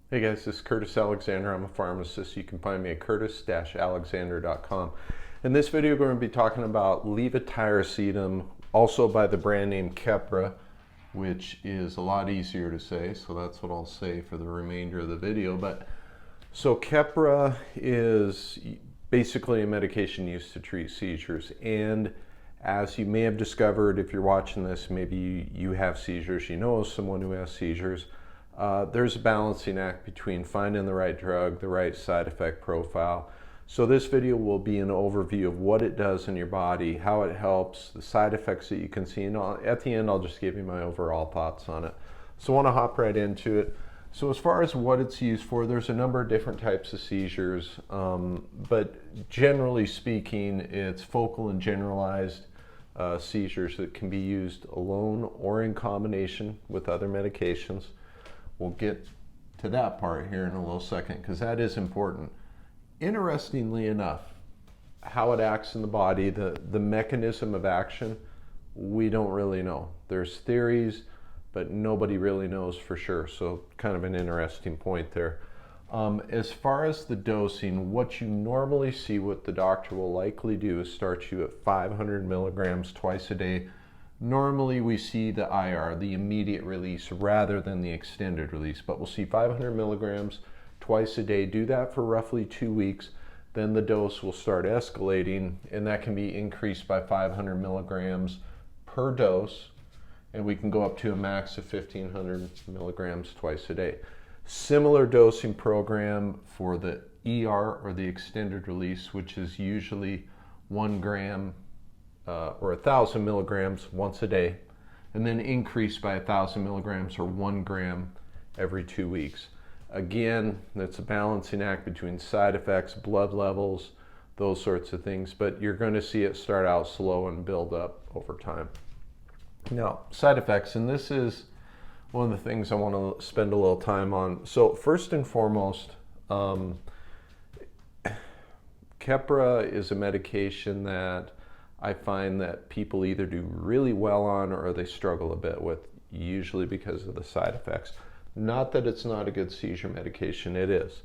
Hey guys, this is Curtis Alexander. I'm a pharmacist. You can find me at curtis-alexander.com. In this video, we're going to be talking about levetiracetam, also by the brand name Keppra, which is a lot easier to say, so that's what I'll say for the remainder of the video. So Keppra is basically a medication used to treat seizures, and as you may have discovered if you're watching this, maybe you have seizures, you know someone who has seizures. There's a balancing act between finding the right drug, the right side effect profile. So this video will be an overview of what it does in your body, how it helps, the side effects that you can see, and at the end I'll just give you my overall thoughts on it. So I want to hop right into it. So as far as what it's used for, there's a number of different types of seizures, but generally speaking, it's focal and generalized seizures that can be used alone or in combination with other medications. We'll get to that part here in a little second because that is important. Interestingly enough, how it acts in the body, the mechanism of action, we don't really know. There's theories, but nobody really knows for sure. So kind of an interesting point there. As far as the dosing, what you normally see, what the doctor will likely do is start you at 500 milligrams twice a day. Normally we see the IR, the immediate release, rather than the extended release, but we'll see 500 milligrams twice a day. Do that for roughly 2 weeks. Then the dose will start escalating, and that can be increased by 500 milligrams per dose, and we can go up to a max of 1500 milligrams twice a day. Similar dosing program for the ER, or the extended release, which is usually 1 gram or 1,000 milligrams once a day, and then increased by 1,000 milligrams or 1 gram every 2 weeks. Again, that's a balancing act between side effects, blood levels, those sorts of things, but you're going to see it start out slow and build up over time. Now, side effects, and this is one of the things I want to spend a little time on. So first and foremost, Keppra is a medication that I find that people either do really well on or they struggle a bit with, usually because of the side effects. Not that it's not a good seizure medication, it is.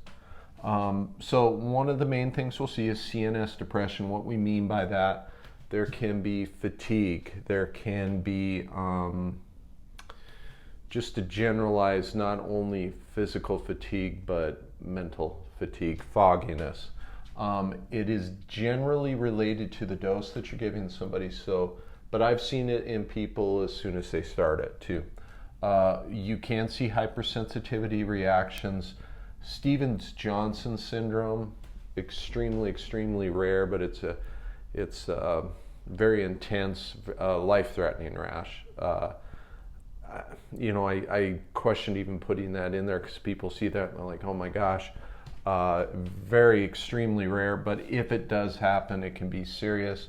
So one of the main things we'll see is CNS depression. What we mean by that, there can be fatigue, there can be just a generalized, not only physical fatigue, but mental fatigue, fogginess. It is generally related to the dose that you're giving somebody, but I've seen it in people as soon as they start it too. You can see hypersensitivity reactions. Stevens-Johnson syndrome, extremely rare, but it's a very intense, life-threatening rash. I questioned even putting that in there because people see that and they're like, oh my gosh. Very extremely rare, but if it does happen, it can be serious.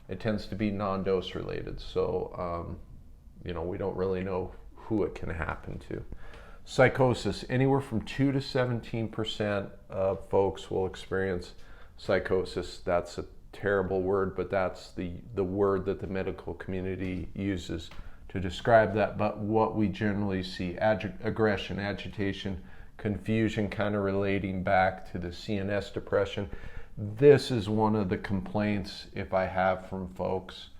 It tends to be non-dose related, so we don't really know who it can happen to. Psychosis, anywhere from 2 to 17% of folks will experience psychosis. That's a terrible word, but that's the word that the medical community uses to describe that. But what we generally see, aggression, agitation, confusion, kind of relating back to the CNS depression. This is one of the complaints if I have from folks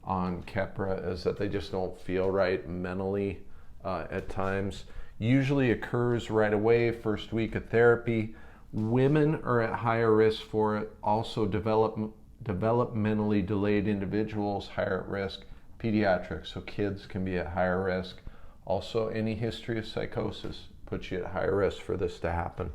on Keppra, is that they just don't feel right mentally at times. Usually occurs right away, first week of therapy. Women are at higher risk for it. Also developmentally delayed individuals, higher at risk. Pediatrics, so kids can be at higher risk. Also, any history of psychosis puts you at higher risk for this to happen.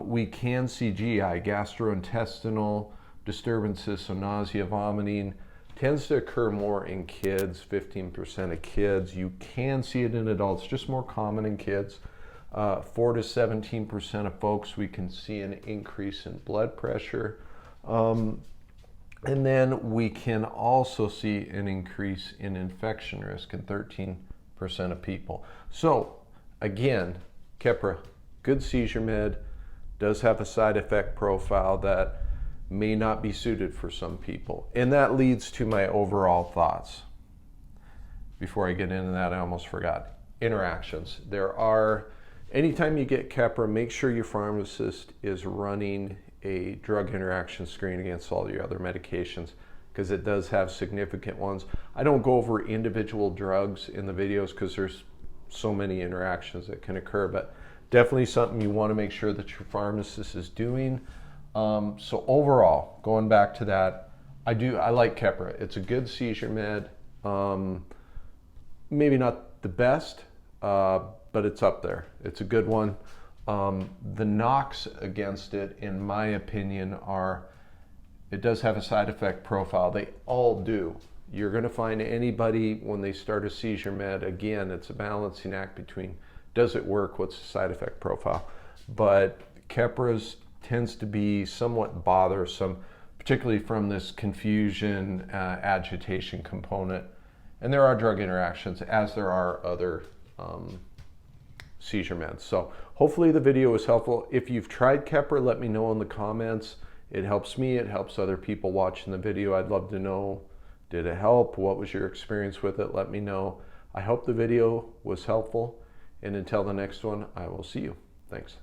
We can see GI, gastrointestinal disturbances, so nausea, vomiting, tends to occur more in kids, 15% of kids. You can see it in adults, just more common in kids. 4 to 17% of folks, we can see an increase in blood pressure. And then we can also see an increase in infection risk in 13% of people. So again, Keppra, good seizure med, does have a side effect profile that may not be suited for some people. And that leads to my overall thoughts. Before I get into that, I almost forgot. Interactions. There are anytime you get Keppra, make sure your pharmacist is running a drug interaction screen against all your other medications, because it does have significant ones. I don't go over individual drugs in the videos because there's so many interactions that can occur, but definitely something you want to make sure that your pharmacist is doing. So overall, going back to that, I like Keppra. It's a good seizure med. Maybe not the best, but it's up there. It's a good one. The knocks against it, in my opinion, are it does have a side effect profile. They all do. You're going to find anybody when they start a seizure med, again, it's a balancing act between does it work, what's the side effect profile. But Keppra's tends to be somewhat bothersome, particularly from this confusion, agitation component. And there are drug interactions, as there are other seizure meds. So hopefully the video was helpful. If you've tried Keppra, let me know in the comments. It helps me, it helps other people watching the video. I'd love to know, did it help? What was your experience with it? Let me know. I hope the video was helpful. And until the next one, I will see you. Thanks.